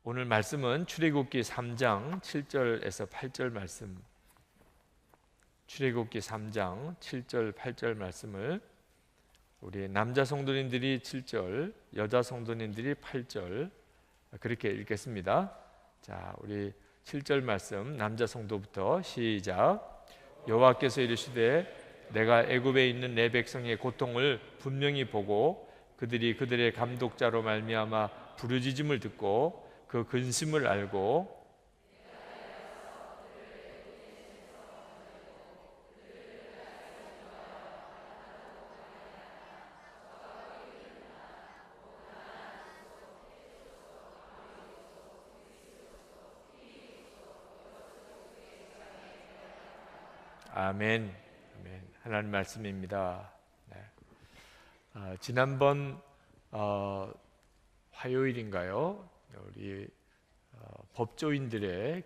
오늘 말씀은 출애굽기 3장 7절에서 8절 말씀, 출애굽기 3장 7절 8절 말씀을 우리 남자 성도님들이 7절, 여자 성도님들이 8절 그렇게 읽겠습니다. 자, 우리 7절 말씀 남자 성도부터 시작. 여호와께서 이르시되 내가 애굽에 있는 내 백성의 고통을 분명히 보고 그들이 그들의 감독자로 말미암아 부르짖음을 듣고 그 근심을 알고 아멘. 아멘. 하나님 말씀입니다. 네. 지난번 화요일인가요? 우리 법조인들의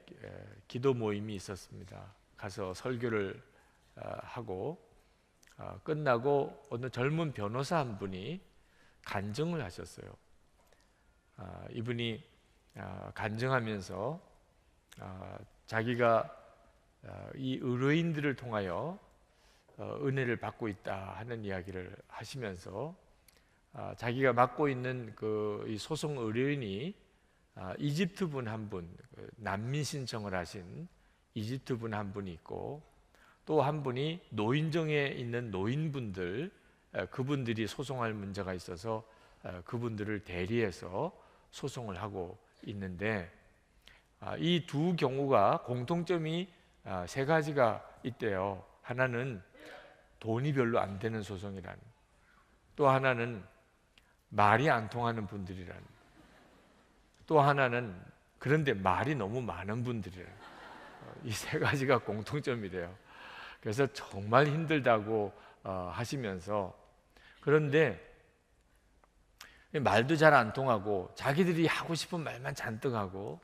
기도 모임이 있었습니다. 가서 설교를 하고 끝나고 어느 젊은 변호사 한 분이 간증을 하셨어요. 이분이 간증하면서 자기가 이 의뢰인들을 통하여 은혜를 받고 있다 하는 이야기를 하시면서 자기가 맡고 있는 이 소송 의뢰인이 이집트 분 한 분, 난민 신청을 하신 이집트 분 한 분이 있고 또 한 분이 노인정에 있는 노인분들, 그분들이 소송할 문제가 있어서 그분들을 대리해서 소송을 하고 있는데 이 두 경우가 공통점이 세 가지가 있대요. 하나는 돈이 별로 안 되는 소송이라는, 또 하나는 말이 안 통하는 분들이라는, 또 하나는 그런데 말이 너무 많은 분들이라는, 이 세 가지가 공통점이래요. 그래서 정말 힘들다고 하시면서, 그런데 말도 잘 안 통하고 자기들이 하고 싶은 말만 잔뜩 하고,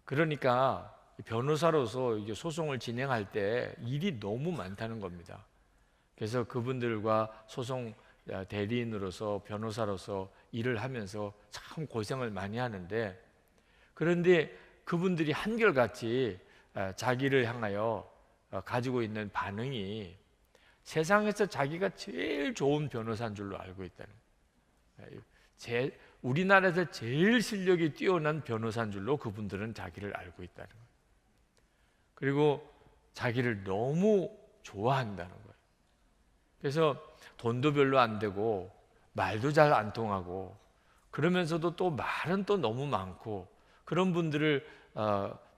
그러니까 변호사로서 이게 소송을 진행할 때 일이 너무 많다는 겁니다. 그래서 그분들과 소송 대리인으로서 변호사로서 일을 하면서 참 고생을 많이 하는데, 그런데 그분들이 한결같이 자기를 향하여 가지고 있는 반응이 세상에서 자기가 제일 좋은 변호사인 줄로 알고 있다는 거예요. 우리나라에서 제일 실력이 뛰어난 변호사인 줄로 그분들은 자기를 알고 있다는 거예요. 그리고 자기를 너무 좋아한다는 거예요. 그래서 돈도 별로 안 되고 말도 잘 안 통하고 그러면서도 또 말은 또 너무 많고 그런 분들을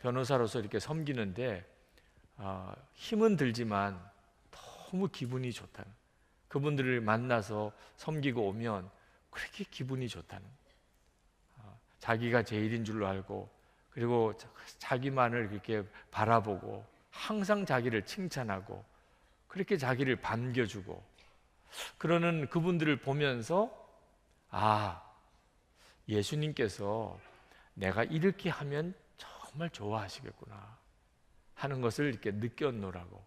변호사로서 이렇게 섬기는데 힘은 들지만 너무 기분이 좋다는, 그분들을 만나서 섬기고 오면 그렇게 기분이 좋다는, 자기가 제일인 줄로 알고 그리고 자기만을 그렇게 바라보고 항상 자기를 칭찬하고 그렇게 자기를 반겨주고 그러는 그분들을 보면서 예수님께서 내가 이렇게 하면 정말 좋아하시겠구나 하는 것을 이렇게 느꼈노라고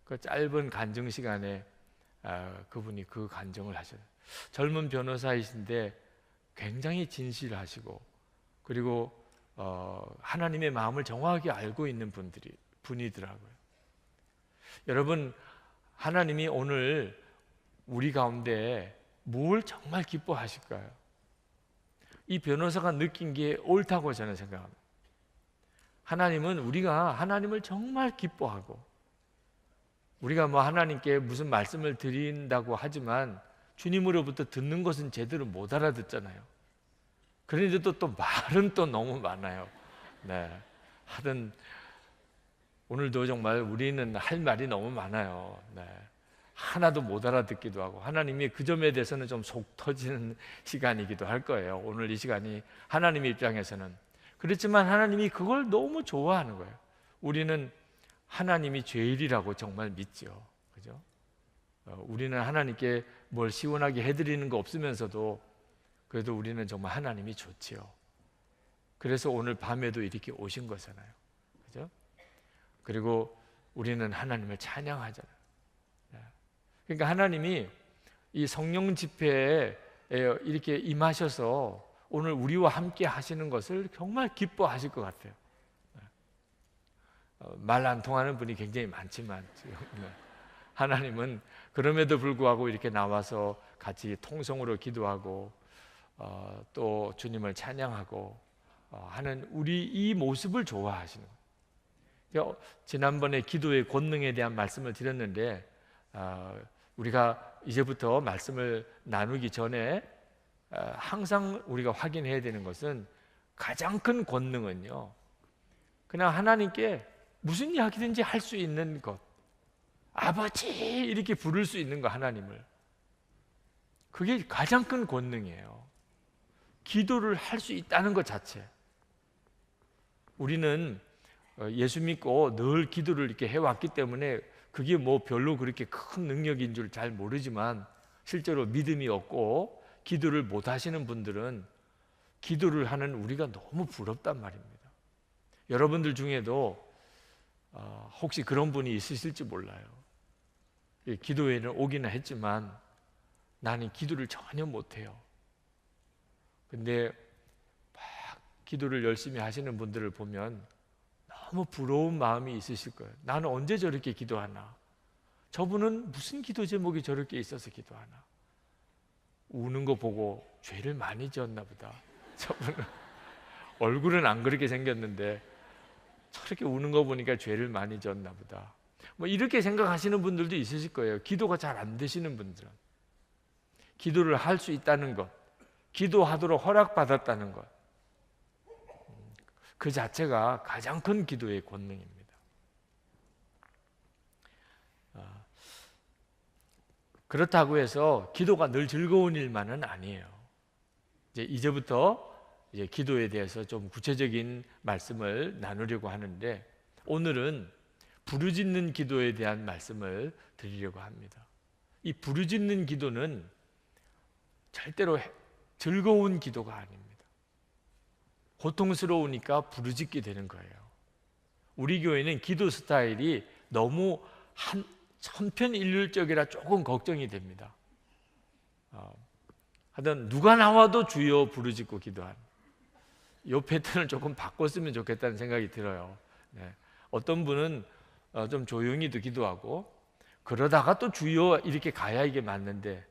그 짧은 간증 시간에 그분이 그 간증을 하셔요. 젊은 변호사이신데 굉장히 진실하시고 그리고 하나님의 마음을 정확하게 알고 있는 분이더라고요. 여러분, 하나님이 오늘 우리 가운데 뭘 정말 기뻐하실까요? 이 변호사가 느낀 게 옳다고 저는 생각합니다. 하나님은 우리가 하나님을 정말 기뻐하고 우리가 하나님께 무슨 말씀을 드린다고 하지만 주님으로부터 듣는 것은 제대로 못 알아듣잖아요. 그런데도 또 말은 또 너무 많아요. 네. 하여튼 오늘도 정말 우리는 할 말이 너무 많아요. 네. 하나도 못 알아듣기도 하고 하나님이 그 점에 대해서는 좀 속 터지는 시간이기도 할 거예요. 오늘 이 시간이 하나님의 입장에서는. 그렇지만 하나님이 그걸 너무 좋아하는 거예요. 우리는 하나님이 제일이라고 정말 믿죠. 그죠? 우리는 하나님께 뭘 시원하게 해드리는 거 없으면서도 그래도 우리는 정말 하나님이 좋지요. 그래서 오늘 밤에도 이렇게 오신 거잖아요. 그죠? 그리고 우리는 하나님을 찬양하잖아요. 그러니까 하나님이 이 성령 집회에 이렇게 임하셔서 오늘 우리와 함께 하시는 것을 정말 기뻐하실 것 같아요. 말 안 통하는 분이 굉장히 많지만 하나님은 그럼에도 불구하고 이렇게 나와서 같이 통성으로 기도하고 또 주님을 찬양하고 하는 우리 이 모습을 좋아하시는 거예요. 지난번에 기도의 권능에 대한 말씀을 드렸는데 우리가 이제부터 말씀을 나누기 전에 항상 우리가 확인해야 되는 것은 가장 큰 권능은요, 그냥 하나님께 무슨 이야기든지 할 수 있는 것, 아버지 이렇게 부를 수 있는 거, 하나님을. 그게 가장 큰 권능이에요. 기도를 할 수 있다는 것 자체. 우리는 예수 믿고 늘 기도를 이렇게 해왔기 때문에 그게 뭐 별로 그렇게 큰 능력인 줄 잘 모르지만, 실제로 믿음이 없고 기도를 못 하시는 분들은 기도를 하는 우리가 너무 부럽단 말입니다. 여러분들 중에도 혹시 그런 분이 있으실지 몰라요. 기도회는 오기는 했지만 나는 기도를 전혀 못해요. 근데 막 기도를 열심히 하시는 분들을 보면 너무 부러운 마음이 있으실 거예요. 나는 언제 저렇게 기도하나? 저분은 무슨 기도 제목이 저렇게 있어서 기도하나? 우는 거 보고 죄를 많이 지었나 보다. 저분은 얼굴은 안 그렇게 생겼는데 저렇게 우는 거 보니까 죄를 많이 지었나 보다. 뭐 이렇게 생각하시는 분들도 있으실 거예요. 기도가 잘 안 되시는 분들은. 기도를 할 수 있다는 것, 기도하도록 허락받았다는 것, 그 자체가 가장 큰 기도의 권능입니다. 그렇다고 해서 기도가 늘 즐거운 일만은 아니에요. 이제부터 기도에 대해서 좀 구체적인 말씀을 나누려고 하는데, 오늘은 부르짖는 기도에 대한 말씀을 드리려고 합니다. 이 부르짖는 기도는 절대로 즐거운 기도가 아닙니다. 고통스러우니까 부르짖게 되는 거예요. 우리 교회는 기도 스타일이 너무 천편일률적이라 조금 걱정이 됩니다. 하여튼 누가 나와도 주여 부르짖고 기도하는 이 패턴을 조금 바꿨으면 좋겠다는 생각이 들어요. 네. 어떤 분은 좀 조용히도 기도하고 그러다가 또 주여 이렇게 가야 이게 맞는데,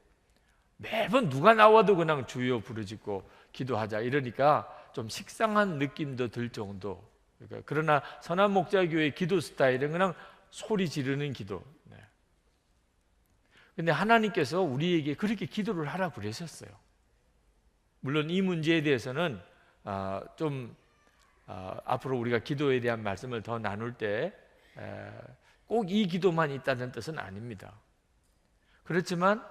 매번 누가 나와도 그냥 주여 부르짖고 기도하자 이러니까 좀 식상한 느낌도 들 정도. 그러나 선한 목자교회의 기도 스타일은 그냥 소리 지르는 기도. 근데 하나님께서 우리에게 그렇게 기도를 하라고 그러셨어요. 물론 이 문제에 대해서는 앞으로 우리가 기도에 대한 말씀을 더 나눌 때 꼭 이 기도만 있다는 뜻은 아닙니다. 그렇지만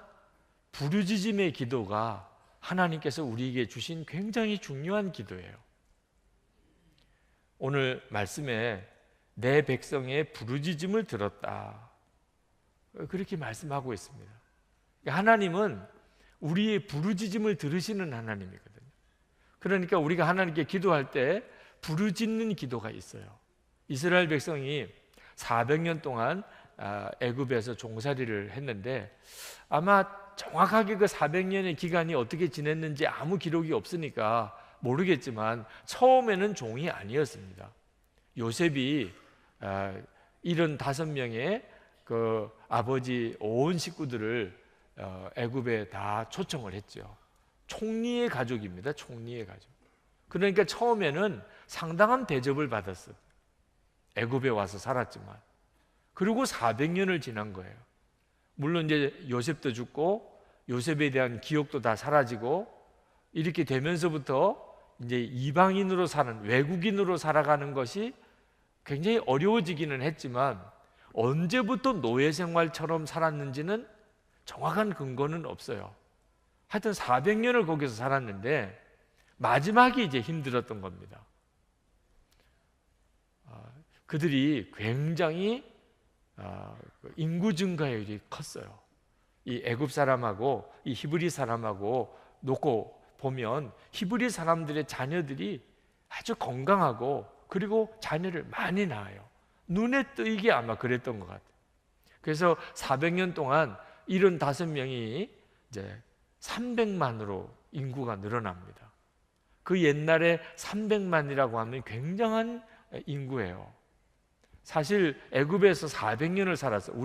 부르짖음의 기도가 하나님께서 우리에게 주신 굉장히 중요한 기도예요. 오늘 말씀에 내 백성의 부르짖음을 들었다, 그렇게 말씀하고 있습니다. 하나님은 우리의 부르짖음을 들으시는 하나님이거든요. 그러니까 우리가 하나님께 기도할 때 부르짖는 기도가 있어요. 이스라엘 백성이 400년 동안 애굽에서 종살이를 했는데, 아마 정확하게 그 400년의 기간이 어떻게 지냈는지 아무 기록이 없으니까 모르겠지만 처음에는 종이 아니었습니다. 요셉이 75명의 그 아버지 온 식구들을 애굽에 다 초청을 했죠. 총리의 가족입니다. 총리의 가족. 그러니까 처음에는 상당한 대접을 받았어요. 애굽에 와서 살았지만. 그리고 400년을 지난 거예요. 물론 이제 요셉도 죽고 요셉에 대한 기억도 다 사라지고 이렇게 되면서부터 이제 이방인으로 사는, 외국인으로 살아가는 것이 굉장히 어려워지기는 했지만, 언제부터 노예 생활처럼 살았는지는 정확한 근거는 없어요. 하여튼 400년을 거기서 살았는데 마지막이 이제 힘들었던 겁니다. 그들이 굉장히 인구 증가율이 컸어요. 이 애굽 사람하고 이 히브리 사람하고 놓고 보면 히브리 사람들의 자녀들이 아주 건강하고 그리고 자녀를 많이 낳아요. 눈에 띄게 아마 그랬던 것 같아요. 그래서 400년 동안 75명이 이제 300만으로 인구가 늘어납니다. 그 옛날에 300만이라고 하면 굉장한 인구예요. 사실 애굽에서 400년을 살았어요.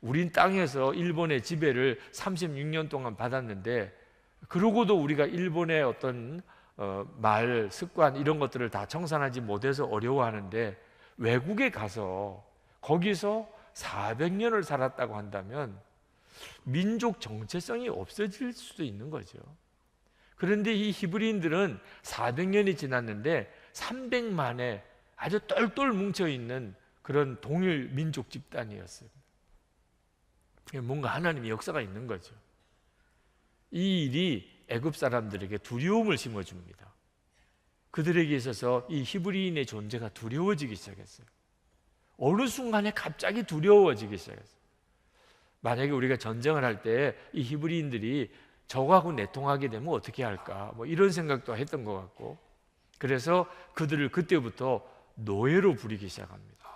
우린 땅에서 일본의 지배를 36년 동안 받았는데, 그러고도 우리가 일본의 어떤 말, 습관 이런 것들을 다 청산하지 못해서 어려워하는데, 외국에 가서 거기서 400년을 살았다고 한다면 민족 정체성이 없어질 수도 있는 거죠. 그런데 이 히브리인들은 400년이 지났는데 300만의 아주 똘똘 뭉쳐있는 그런 동일 민족 집단이었어요. 뭔가 하나님의 역사가 있는 거죠. 이 일이 애굽 사람들에게 두려움을 심어줍니다. 그들에게 있어서 이 히브리인의 존재가 두려워지기 시작했어요. 어느 순간에 갑자기 두려워지기 시작했어요. 만약에 우리가 전쟁을 할 때 이 히브리인들이 저하고 내통하게 되면 어떻게 할까, 뭐 이런 생각도 했던 것 같고, 그래서 그들을 그때부터 노예로 부리기 시작합니다.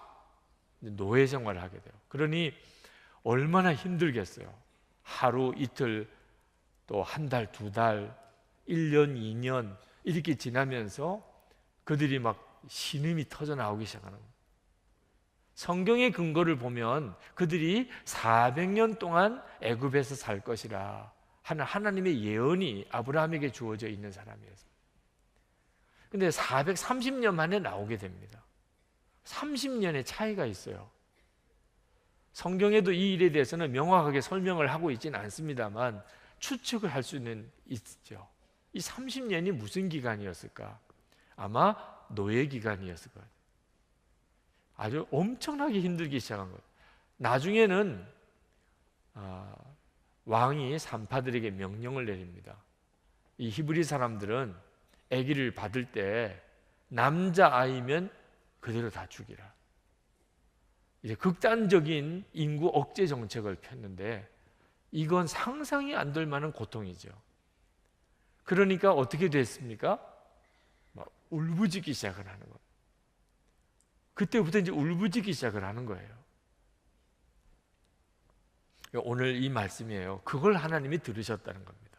노예 생활을 하게 돼요. 그러니 얼마나 힘들겠어요. 하루 이틀, 또 한 달, 두 달, 1년, 2년 이렇게 지나면서 그들이 막 신음이 터져 나오기 시작하는 거예요. 성경의 근거를 보면 그들이 400년 동안 애굽에서 살 것이라 하는 하나님의 예언이 아브라함에게 주어져 있는 사람이었어요. 근데 430년 만에 나오게 됩니다. 30년의 차이가 있어요. 성경에도 이 일에 대해서는 명확하게 설명을 하고 있지는 않습니다만 추측을 할 수는 있죠. 이 30년이 무슨 기간이었을까? 아마 노예 기간이었을 거예요. 아주 엄청나게 힘들기 시작한 거예요. 나중에는 왕이 산파들에게 명령을 내립니다. 이 히브리 사람들은 아기를 받을 때 남자아이면 그대로 다 죽이라. 이제 극단적인 인구 억제 정책을 폈는데 이건 상상이 안 될 만한 고통이죠. 그러니까 어떻게 됐습니까? 막 울부짖기 시작을 하는 거예요. 그때부터 이제 울부짖기 시작을 하는 거예요. 오늘 이 말씀이에요. 그걸 하나님이 들으셨다는 겁니다.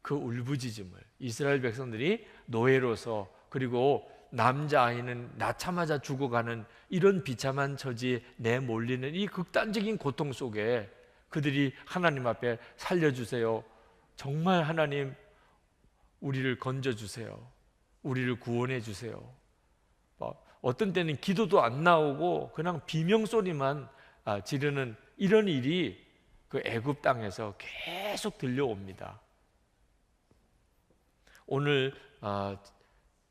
그 울부짖음을 이스라엘 백성들이 노예로서, 그리고 남자아이는 낳자마자 죽어가는 이런 비참한 처지에 내몰리는 이 극단적인 고통 속에 그들이 하나님 앞에 살려주세요, 정말 하나님 우리를 건져주세요, 우리를 구원해 주세요. 어떤 때는 기도도 안 나오고 그냥 비명소리만 지르는 이런 일이 그 애굽 땅에서 계속 들려옵니다. 오늘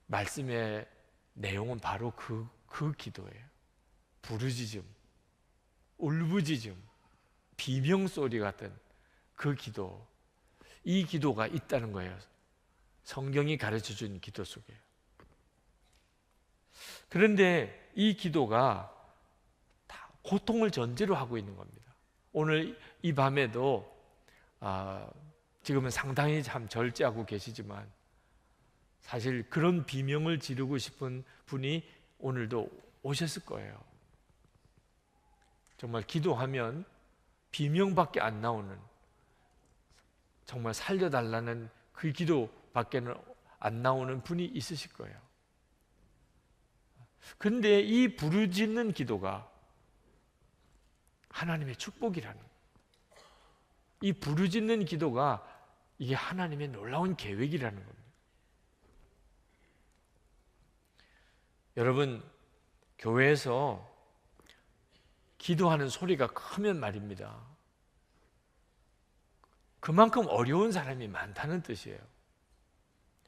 말씀의 내용은 바로 그 기도예요. 부르짖음, 울부짖음, 비명소리 같은 그 기도, 이 기도가 있다는 거예요. 성경이 가르쳐준 기도 속에. 그런데 이 기도가 다 고통을 전제로 하고 있는 겁니다. 오늘 이 밤에도 지금은 상당히 참 절제하고 계시지만 사실 그런 비명을 지르고 싶은 분이 오늘도 오셨을 거예요. 정말 기도하면 비명밖에 안 나오는, 정말 살려달라는 그 기도밖에는 안 나오는 분이 있으실 거예요. 그런데 이 부르짖는 기도가 하나님의 축복이라는, 이 부르짖는 기도가 이게 하나님의 놀라운 계획이라는 겁니다. 여러분, 교회에서 기도하는 소리가 크면 말입니다, 그만큼 어려운 사람이 많다는 뜻이에요.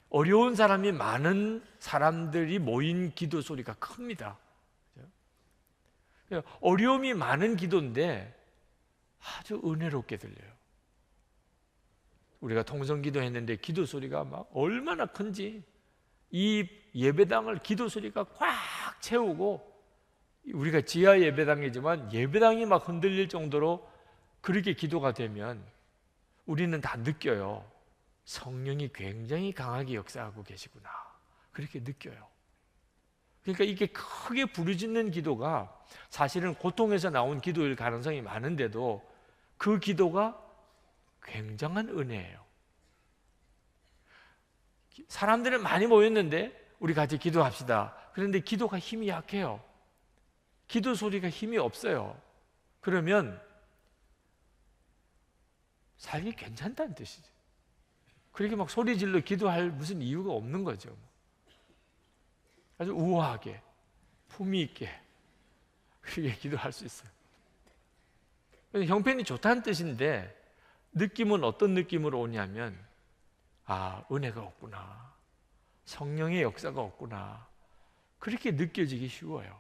어려운 사람이 많은 사람들이 모인 기도 소리가 큽니다. 어려움이 많은 기도인데 아주 은혜롭게 들려요. 우리가 통성기도 했는데 기도 소리가 막 얼마나 큰지, 이 예배당을 기도 소리가 꽉 채우고, 우리가 지하 예배당이지만 예배당이 막 흔들릴 정도로 그렇게 기도가 되면 우리는 다 느껴요. 성령이 굉장히 강하게 역사하고 계시구나, 그렇게 느껴요. 그러니까 이게 크게 부르짖는 기도가 사실은 고통에서 나온 기도일 가능성이 많은데도 그 기도가 굉장한 은혜예요. 사람들은 많이 모였는데 우리 같이 기도합시다. 그런데 기도가 힘이 약해요. 기도 소리가 힘이 없어요. 그러면 살기 괜찮다는 뜻이죠. 그렇게 막 소리 질러 기도할 무슨 이유가 없는 거죠. 아주 우아하게, 품위 있게 그렇게 기도할 수 있어요. 형편이 좋다는 뜻인데 느낌은 어떤 느낌으로 오냐면, 아, 은혜가 없구나, 성령의 역사가 없구나, 그렇게 느껴지기 쉬워요.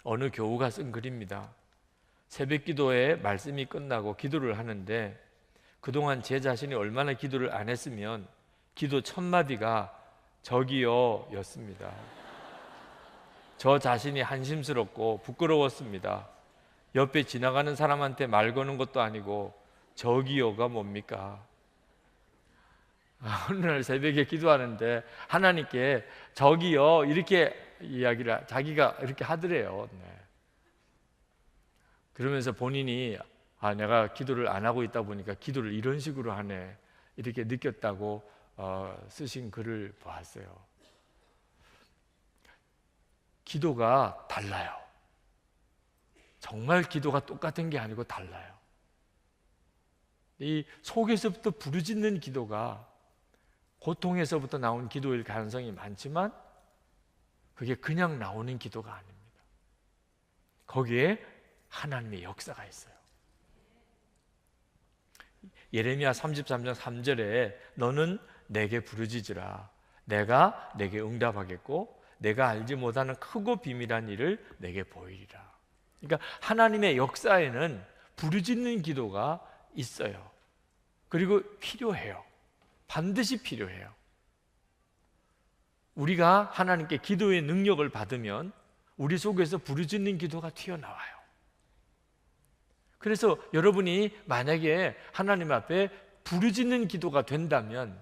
어느 교우가 쓴 글입니다. 새벽 기도에 말씀이 끝나고 기도를 하는데 그동안 제 자신이 얼마나 기도를 안 했으면 기도 첫 마디가 저기요 였습니다. 저 자신이 한심스럽고 부끄러웠습니다. 옆에 지나가는 사람한테 말 거는 것도 아니고 저기요가 뭡니까? 어느 날 새벽에 기도하는데 하나님께 저기요 이렇게 이야기를 자기가 이렇게 하더래요. 네. 그러면서 본인이 내가 기도를 안 하고 있다 보니까 기도를 이런 식으로 하네 이렇게 느꼈다고 쓰신 글을 보았어요. 기도가 달라요. 정말 기도가 똑같은 게 아니고 달라요. 이 속에서부터 부르짖는 기도가 고통에서부터 나온 기도일 가능성이 많지만 그게 그냥 나오는 기도가 아닙니다. 거기에 하나님의 역사가 있어요. 예레미야 33장 3절에 너는 내게 부르짖으라 내가 내게 응답하겠고 내가 알지 못하는 크고 비밀한 일을 내게 보이리라. 그러니까 하나님의 역사에는 부르짖는 기도가 있어요. 그리고 필요해요. 반드시 필요해요. 우리가 하나님께 기도의 능력을 받으면 우리 속에서 부르짖는 기도가 튀어나와요. 그래서 여러분이 만약에 하나님 앞에 부르짖는 기도가 된다면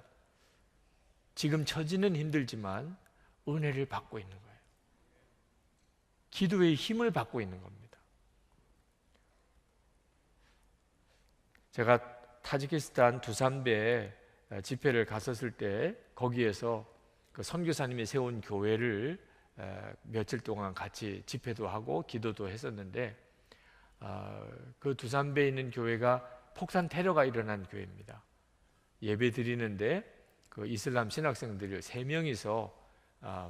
지금 처지는 힘들지만 은혜를 받고 있는 거예요. 기도의 힘을 받고 있는 겁니다. 제가 타지키스탄 두산베에 집회를 갔었을 때 거기에서 그 선교사님이 세운 교회를 며칠 동안 같이 집회도 하고 기도도 했었는데 그 두산베에 있는 교회가 폭탄 테러가 일어난 교회입니다. 예배 드리는데 그 이슬람 신학생들이 3명이서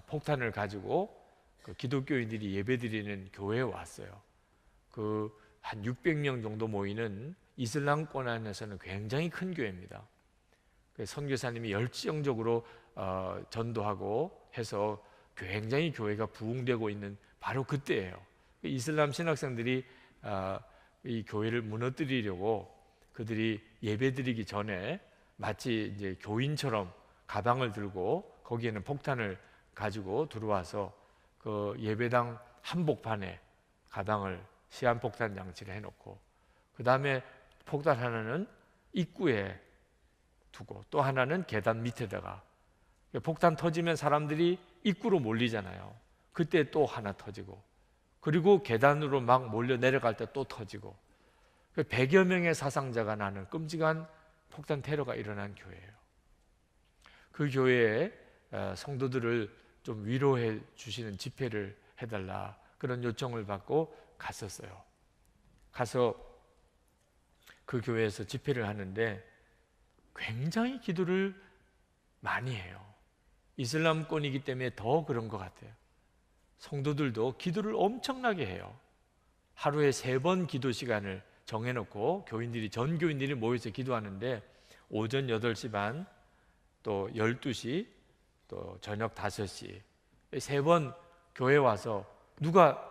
폭탄을 가지고 그 기독교인들이 예배 드리는 교회에 왔어요. 그 한 600명 정도 모이는 이슬람권 안에서는 굉장히 큰 교회입니다. 선교사님이 열정적으로 전도하고 해서 굉장히 교회가 부흥되고 있는 바로 그때예요. 이슬람 신학생들이 이 교회를 무너뜨리려고 그들이 예배드리기 전에 마치 이제 교인처럼 가방을 들고 거기에는 폭탄을 가지고 들어와서 그 예배당 한복판에 가방을 시한폭탄 장치를 해놓고 그 다음에 폭탄 하나는 입구에 두고 또 하나는 계단 밑에다가 폭탄 터지면 사람들이 입구로 몰리잖아요. 그때 또 하나 터지고 그리고 계단으로 막 몰려 내려갈 때 또 터지고 100여 명의 사상자가 나는 끔찍한 폭탄 테러가 일어난 교회예요. 그 교회에 성도들을 좀 위로해 주시는 집회를 해달라 그런 요청을 받고 갔었어요. 가서 그 교회에서 집회를 하는데 굉장히 기도를 많이 해요. 이슬람권이기 때문에 더 그런 것 같아요. 성도들도 기도를 엄청나게 해요. 하루에 3번 기도 시간을 정해놓고 전 교인들이 모여서 기도하는데 오전 8시 반, 또 12시, 또 저녁 5시 3번 교회 와서 누가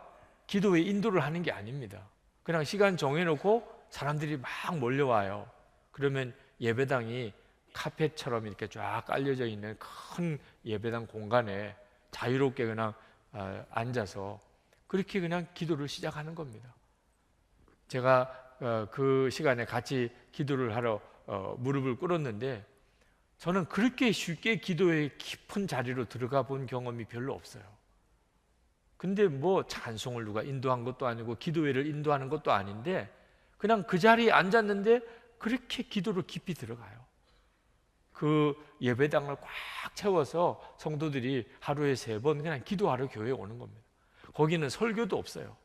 기도에 인도를 하는 게 아닙니다. 그냥 시간 정해놓고 사람들이 막 몰려와요. 그러면 예배당이 카펫처럼 이렇게 쫙 깔려져 있는 큰 예배당 공간에 자유롭게 그냥 앉아서 그렇게 그냥 기도를 시작하는 겁니다. 제가 그 시간에 같이 기도를 하러 무릎을 꿇었는데 저는 그렇게 쉽게 기도의 깊은 자리로 들어가 본 경험이 별로 없어요. 근데 뭐 찬송을 누가 인도한 것도 아니고 기도회를 인도하는 것도 아닌데 그냥 그 자리에 앉았는데 그렇게 기도로 깊이 들어가요. 그 예배당을 꽉 채워서 성도들이 하루에 3번 그냥 기도하러 교회에 오는 겁니다. 거기는 설교도 없어요.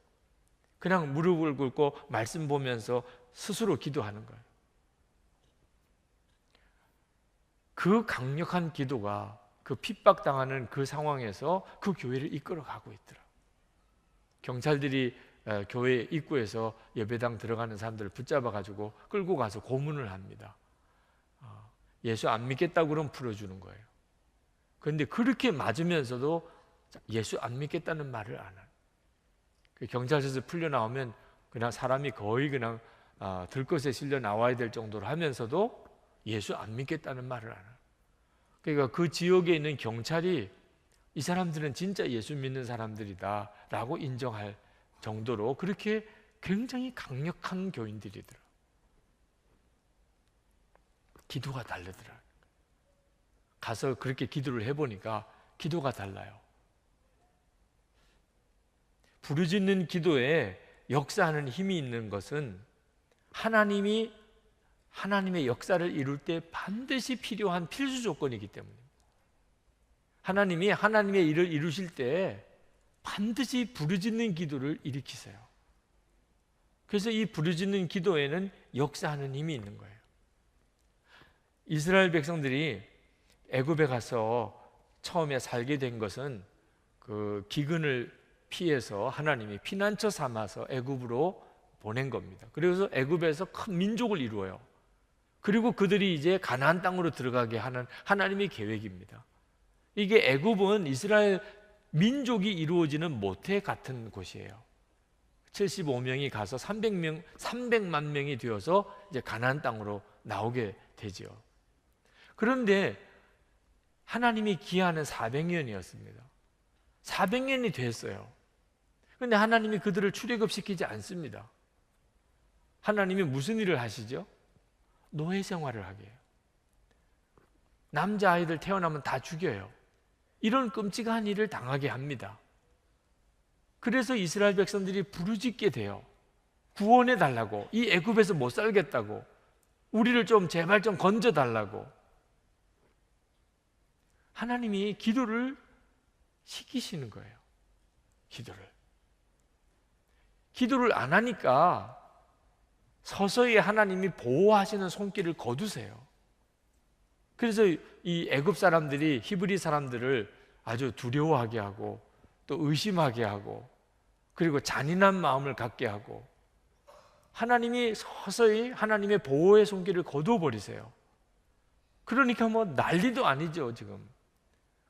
그냥 무릎을 꿇고 말씀 보면서 스스로 기도하는 거예요. 그 강력한 기도가 그 핍박당하는 그 상황에서 그 교회를 이끌어가고 있더라. 경찰들이 교회 입구에서 예배당 들어가는 사람들을 붙잡아가지고 끌고 가서 고문을 합니다. 예수 안 믿겠다고 그러면 풀어주는 거예요. 그런데 그렇게 맞으면서도 예수 안 믿겠다는 말을 안 해요. 그 경찰서에서 풀려 나오면 그냥 사람이 거의 그냥 들것에 실려 나와야 될 정도로 하면서도 예수 안 믿겠다는 말을 안 해요. 그러니까 그 지역에 있는 경찰이 이 사람들은 진짜 예수 믿는 사람들이다 라고 인정할 정도로 그렇게 굉장히 강력한 교인들이더라. 기도가 다르더라. 가서 그렇게 기도를 해보니까 기도가 달라요. 부르짖는 기도에 역사하는 힘이 있는 것은 하나님의 역사를 이룰 때 반드시 필요한 필수 조건이기 때문입니다. 하나님이 하나님의 일을 이루실 때 반드시 부르짖는 기도를 일으키세요. 그래서 이 부르짖는 기도에는 역사하는 힘이 있는 거예요. 이스라엘 백성들이 애굽에 가서 처음에 살게 된 것은 그 기근을 피해서 하나님이 피난처 삼아서 애굽으로 보낸 겁니다. 그래서 애굽에서 큰 민족을 이루어요. 그리고 그들이 이제 가나안 땅으로 들어가게 하는 하나님의 계획입니다. 이게 애굽은 이스라엘 민족이 이루어지는 모태 같은 곳이에요. 75명이 가서 300만 명이 되어서 이제 가나안 땅으로 나오게 되죠. 그런데 하나님이 기한은 400년이었습니다. 400년이 됐어요. 그런데 하나님이 그들을 출애굽시키지 않습니다. 하나님이 무슨 일을 하시죠? 노예 생활을 하게 해요. 남자아이들 태어나면 다 죽여요. 이런 끔찍한 일을 당하게 합니다. 그래서 이스라엘 백성들이 부르짖게 돼요. 구원해 달라고. 이 애굽에서 못 살겠다고. 우리를 좀 제발 좀 건져 달라고. 하나님이 기도를 시키시는 거예요. 기도를 안 하니까 서서히 하나님이 보호하시는 손길을 거두세요. 그래서 이 애굽 사람들이 히브리 사람들을 아주 두려워하게 하고 또 의심하게 하고 그리고 잔인한 마음을 갖게 하고 하나님이 서서히 하나님의 보호의 손길을 거두어버리세요. 그러니까 뭐 난리도 아니죠 지금.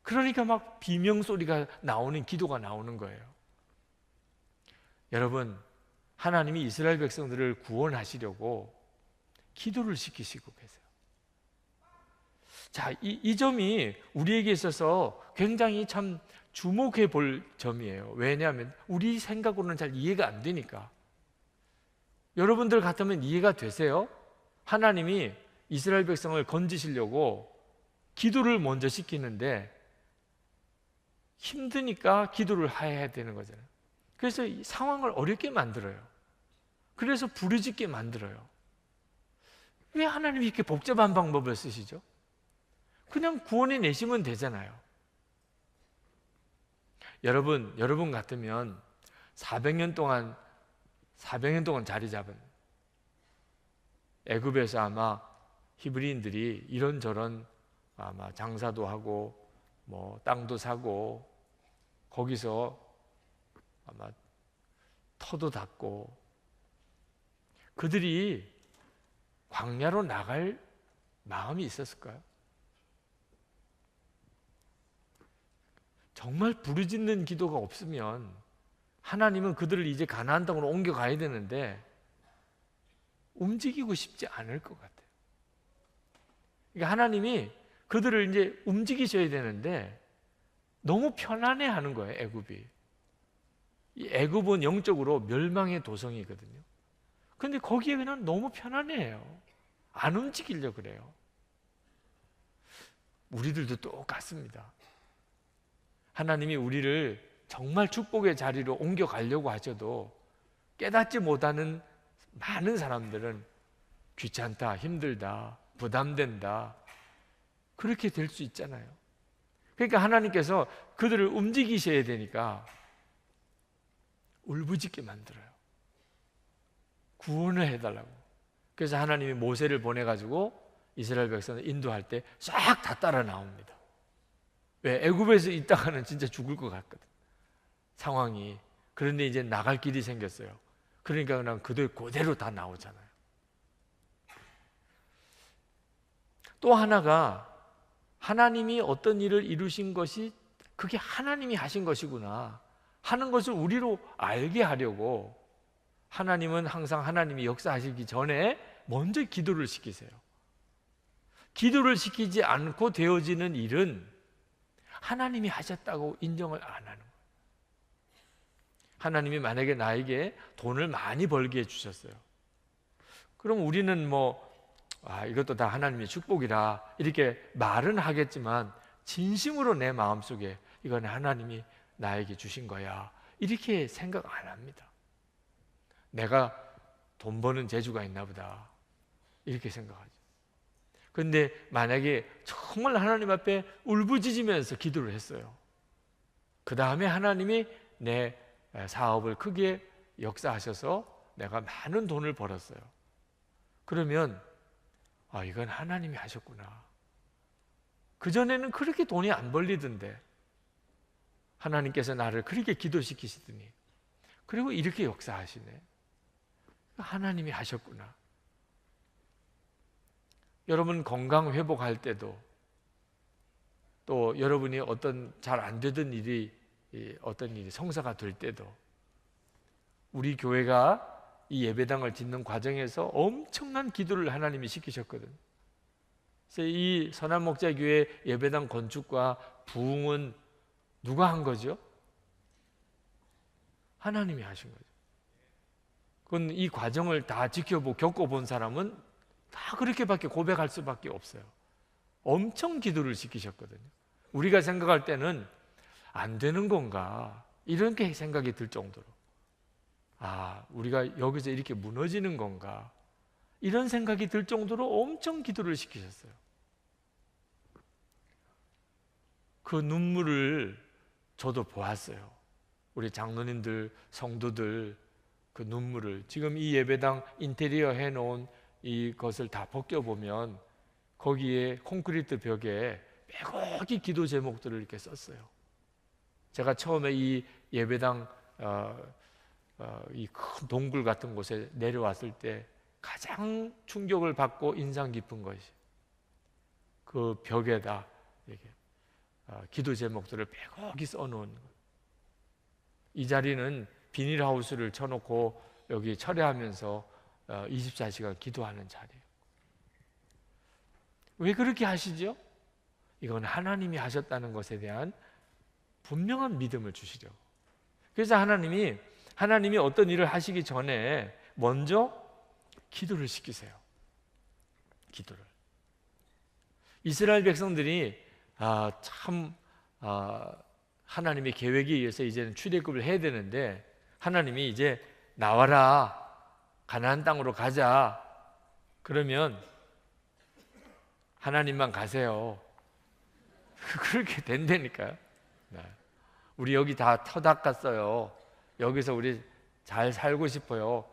그러니까 막 비명소리가 나오는 기도가 나오는 거예요. 여러분, 하나님이 이스라엘 백성들을 구원하시려고 기도를 시키시고 계세요. 자, 이 점이 우리에게 있어서 굉장히 참 주목해 볼 점이에요. 왜냐하면 우리 생각으로는 잘 이해가 안 되니까. 여러분들 같으면 이해가 되세요? 하나님이 이스라엘 백성을 건지시려고 기도를 먼저 시키는데 힘드니까 기도를 해야 되는 거잖아요. 그래서 이 상황을 어렵게 만들어요. 그래서 부르짖게 만들어요. 왜 하나님이 이렇게 복잡한 방법을 쓰시죠? 그냥 구원해 내시면 되잖아요. 여러분 같으면 400년 동안 자리 잡은 애굽에서 아마 히브리인들이 이런저런 아마 장사도 하고 뭐 땅도 사고 거기서 아마 터도 닦고 그들이 광야로 나갈 마음이 있었을까요? 정말 부르짖는 기도가 없으면 하나님은 그들을 이제 가나안 땅으로 옮겨가야 되는데 움직이고 싶지 않을 것 같아요. 그러니까 하나님이 그들을 이제 움직이셔야 되는데 너무 편안해하는 거예요. 애굽이. 이 애굽은 영적으로 멸망의 도성이거든요. 그런데 거기에 그냥 너무 편안해요. 안 움직이려고 그래요. 우리들도 똑같습니다. 하나님이 우리를 정말 축복의 자리로 옮겨가려고 하셔도 깨닫지 못하는 많은 사람들은 귀찮다, 힘들다, 부담된다 그렇게 될 수 있잖아요. 그러니까 하나님께서 그들을 움직이셔야 되니까 울부짖게 만들어요. 구원을 해달라고. 그래서 하나님이 모세를 보내가지고 이스라엘 백성을 인도할 때 싹 다 따라 나옵니다. 왜? 애굽에서 있다가는 진짜 죽을 것 같거든, 상황이. 그런데 이제 나갈 길이 생겼어요. 그러니까 그냥 그들 그대로 다 나오잖아요. 또 하나가, 하나님이 어떤 일을 이루신 것이 그게 하나님이 하신 것이구나 하는 것을 우리로 알게 하려고 하나님은 항상 하나님이 역사하시기 전에 먼저 기도를 시키세요. 기도를 시키지 않고 되어지는 일은 하나님이 하셨다고 인정을 안 하는 거예요. 하나님이 만약에 나에게 돈을 많이 벌게 해주셨어요. 그럼 우리는 이것도 다 하나님의 축복이라 이렇게 말은 하겠지만 진심으로 내 마음속에 이건 하나님이 나에게 주신 거야 이렇게 생각 안 합니다. 내가 돈 버는 재주가 있나 보다 이렇게 생각하죠. 그런데 만약에 정말 하나님 앞에 울부짖으면서 기도를 했어요. 그 다음에 하나님이 내 사업을 크게 역사하셔서 내가 많은 돈을 벌었어요. 그러면 이건 하나님이 하셨구나. 그전에는 그렇게 돈이 안 벌리던데 하나님께서 나를 그렇게 기도시키시더니 그리고 이렇게 역사하시네. 하나님이 하셨구나. 여러분 건강 회복할 때도, 또 여러분이 어떤 잘 안 되던 일이 어떤 일이 성사가 될 때도 우리 교회가 이 예배당을 짓는 과정에서 엄청난 기도를 하나님이 시키셨거든. 그래서 이 선한목자교회 예배당 건축과 부흥은 누가 한 거죠? 하나님이 하신 거죠. 그건 이 과정을 다 겪어본 사람은 다 그렇게밖에 고백할 수밖에 없어요. 엄청 기도를 시키셨거든요. 우리가 생각할 때는 안 되는 건가 이렇게 생각이 들 정도로, 우리가 여기서 이렇게 무너지는 건가 이런 생각이 들 정도로 엄청 기도를 시키셨어요. 그 눈물을 저도 보았어요. 우리 장로님들, 성도들 그 눈물을, 지금 이 예배당 인테리어 해놓은 이것을 다 벗겨보면 거기에 콘크리트 벽에 빼곡히 기도 제목들을 이렇게 썼어요. 제가 처음에 이 예배당 이 큰 동굴 같은 곳에 내려왔을 때 가장 충격을 받고 인상 깊은 것이 그 벽에다 이렇게 기도 제목들을 빼곡히 써놓은 거예요. 이 자리는 비닐하우스를 쳐놓고 여기 철회하면서 24시간 기도하는 자리예요. 왜 그렇게 하시죠? 이건 하나님이 하셨다는 것에 대한 분명한 믿음을 주시려고. 그래서 하나님이 어떤 일을 하시기 전에 먼저 기도를 시키세요. 기도를. 이스라엘 백성들이 하나님의 계획에 의해서 이제는 출애굽을 해야 되는데 하나님이 이제 나와라, 가나안 땅으로 가자. 그러면 하나님만 가세요. 그렇게 된다니까요. 우리 여기 다 터 닦았어요. 여기서 우리 잘 살고 싶어요.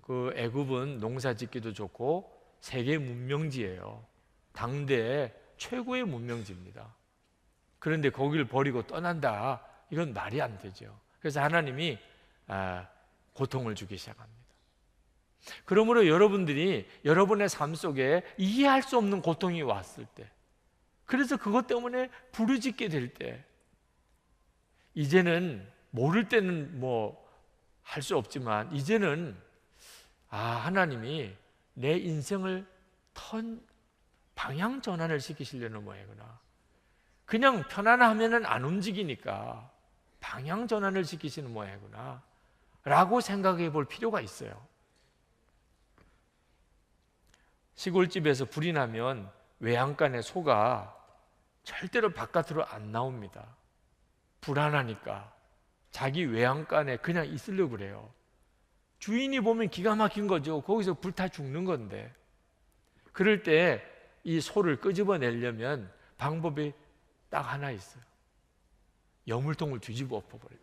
그 애굽은 농사 짓기도 좋고 세계 문명지예요. 당대 최고의 문명지입니다. 그런데 거기를 버리고 떠난다, 이건 말이 안 되죠. 그래서 하나님이 고통을 주기 시작합니다. 그러므로 여러분들이 여러분의 삶 속에 이해할 수 없는 고통이 왔을 때, 그래서 그것 때문에 부르짖게 될 때, 이제는 모를 때는 할 수 없지만 이제는 하나님이 내 인생을 방향 전환을 시키시려는 모양이구나. 그냥 편안하면은 안 움직이니까 방향 전환을 시키시는 모양이구나 라고 생각해 볼 필요가 있어요. 시골집에서 불이 나면 외양간에 소가 절대로 바깥으로 안 나옵니다. 불안하니까 자기 외양간에 그냥 있으려고 그래요. 주인이 보면 기가 막힌 거죠. 거기서 불타 죽는 건데. 그럴 때 이 소를 끄집어내려면 방법이 딱 하나 있어요. 여물통을 뒤집어 엎어버려요.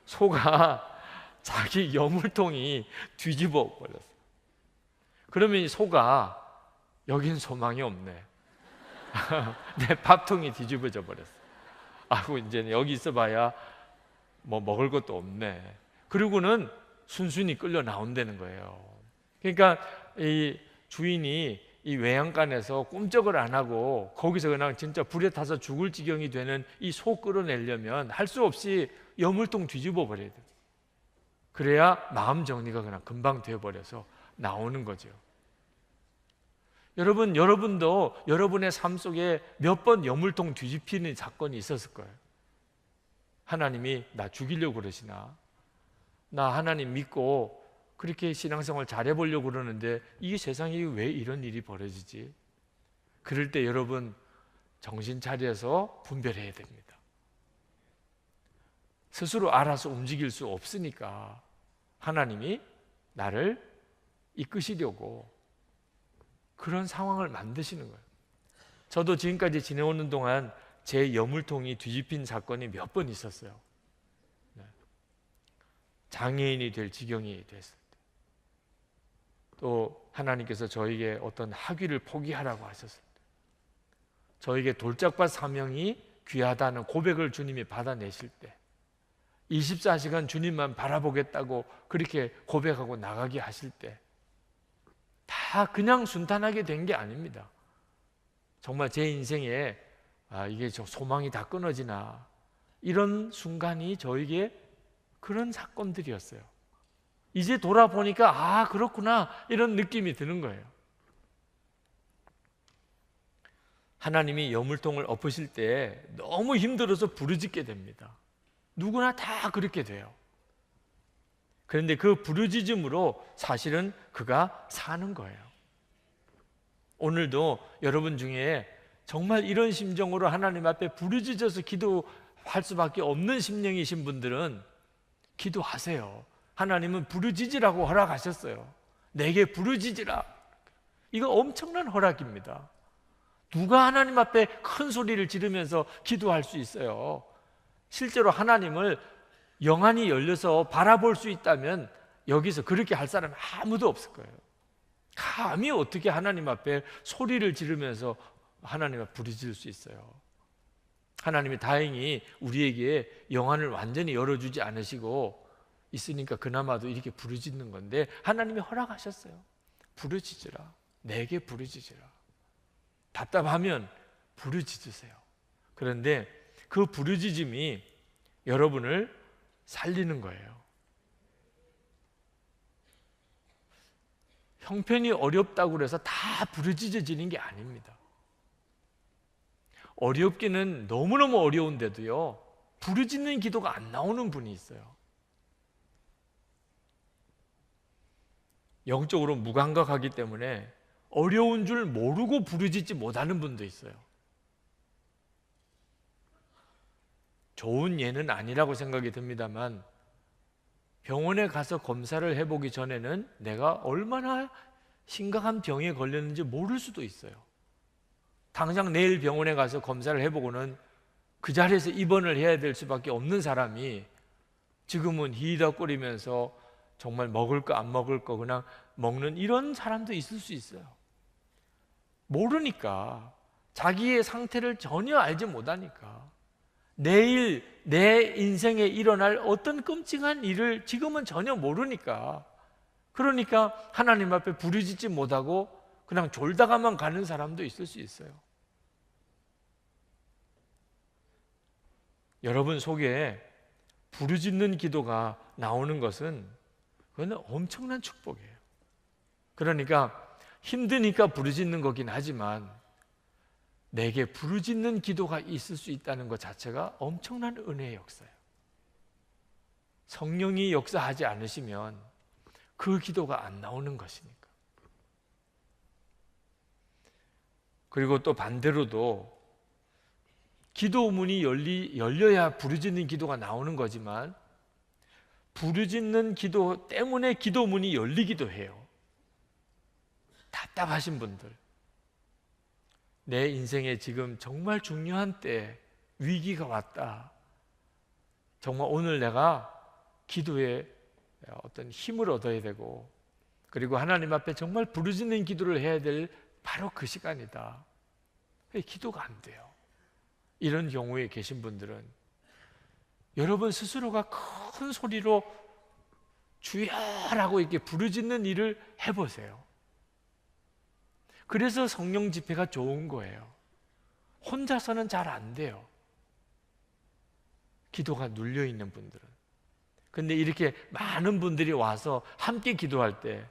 소가 자기 여물통이 뒤집어 엎어버렸어요. 그러면 이 소가 여긴 소망이 없네. 내 밥통이 뒤집어져 버렸어. 아이고 이제 여기 있어봐야 뭐 먹을 것도 없네. 그리고는 순순히 끌려 나온다는 거예요. 그러니까 이 주인이 이 외양간에서 꿈쩍을 안 하고 거기서 그냥 진짜 불에 타서 죽을 지경이 되는 이 소 끌어내려면 할 수 없이 여물통 뒤집어 버려야 돼요. 그래야 마음 정리가 그냥 금방 되어버려서 나오는 거죠. 여러분도 여러분의 삶 속에 몇 번 여물통 뒤집히는 사건이 있었을 거예요. 하나님이 나 죽이려고 그러시나? 나 하나님 믿고 그렇게 신앙생활 잘해보려고 그러는데 이 세상에 왜 이런 일이 벌어지지? 그럴 때 여러분 정신 차려서 분별해야 됩니다. 스스로 알아서 움직일 수 없으니까 하나님이 나를 이끄시려고 그런 상황을 만드시는 거예요. 저도 지금까지 지내오는 동안 제 여물통이 뒤집힌 사건이 몇 번 있었어요. 장애인이 될 지경이 됐을 때, 또 하나님께서 저에게 어떤 학위를 포기하라고 하셨을 때, 저에게 돌짝밭 사명이 귀하다는 고백을 주님이 받아내실 때, 24시간 주님만 바라보겠다고 그렇게 고백하고 나가게 하실 때, 다 그냥 순탄하게 된 게 아닙니다. 정말 제 인생에 이게 저 소망이 다 끊어지나, 이런 순간이 저에게 그런 사건들이었어요. 이제 돌아보니까 그렇구나, 이런 느낌이 드는 거예요. 하나님이 여물통을 엎으실 때 너무 힘들어서 부르짖게 됩니다. 누구나 다 그렇게 돼요. 그런데 그 부르짖음으로 사실은 그가 사는 거예요. 오늘도 여러분 중에 정말 이런 심정으로 하나님 앞에 부르짖어서 기도할 수밖에 없는 심령이신 분들은 기도하세요. 하나님은 부르짖으라고 허락하셨어요. 내게 부르짖으라. 이거 엄청난 허락입니다. 누가 하나님 앞에 큰 소리를 지르면서 기도할 수 있어요? 실제로 하나님을 영안이 열려서 바라볼 수 있다면 여기서 그렇게 할 사람은 아무도 없을 거예요. 감히 어떻게 하나님 앞에 소리를 지르면서 하나님 앞에 부르짖을 수 있어요? 하나님이 다행히 우리에게 영안을 완전히 열어주지 않으시고 있으니까 그나마도 이렇게 부르짖는 건데, 하나님이 허락하셨어요. 부르짖으라. 내게 부르짖으라. 답답하면 부르짖으세요. 그런데 그 부르짖음이 여러분을 살리는 거예요. 형편이 어렵다고 해서 다 부르짖어지는 게 아닙니다. 어렵기는 너무너무 어려운데도요, 부르짖는 기도가 안 나오는 분이 있어요. 영적으로 무감각하기 때문에 어려운 줄 모르고 부르짖지 못하는 분도 있어요. 좋은 예는 아니라고 생각이 듭니다만, 병원에 가서 검사를 해보기 전에는 내가 얼마나 심각한 병에 걸렸는지 모를 수도 있어요. 당장 내일 병원에 가서 검사를 해보고는 그 자리에서 입원을 해야 될 수밖에 없는 사람이 지금은 히히덕거리면서 정말 먹을 거 안 먹을 거 그냥 먹는 이런 사람도 있을 수 있어요. 모르니까, 자기의 상태를 전혀 알지 못하니까, 내일 내 인생에 일어날 어떤 끔찍한 일을 지금은 전혀 모르니까, 그러니까 하나님 앞에 부르짖지 못하고 그냥 졸다가만 가는 사람도 있을 수 있어요. 여러분 속에 부르짖는 기도가 나오는 것은 그건 엄청난 축복이에요. 그러니까 힘드니까 부르짖는 거긴 하지만 내게 부르짖는 기도가 있을 수 있다는 것 자체가 엄청난 은혜의 역사예요. 성령이 역사하지 않으시면 그 기도가 안 나오는 것이니까. 그리고 또 반대로도 기도문이 열려야 부르짖는 기도가 나오는 거지만, 부르짖는 기도 때문에 기도문이 열리기도 해요. 답답하신 분들, 내 인생에 지금 정말 중요한 때 위기가 왔다, 정말 오늘 내가 기도에 어떤 힘을 얻어야 되고, 그리고 하나님 앞에 정말 부르짖는 기도를 해야 될 바로 그 시간이다, 기도가 안 돼요. 이런 경우에 계신 분들은 여러분 스스로가 큰 소리로 주여라고 이렇게 부르짖는 일을 해보세요. 그래서 성령 집회가 좋은 거예요. 혼자서는 잘 안 돼요, 기도가 눌려있는 분들은. 근데 이렇게 많은 분들이 와서 함께 기도할 때,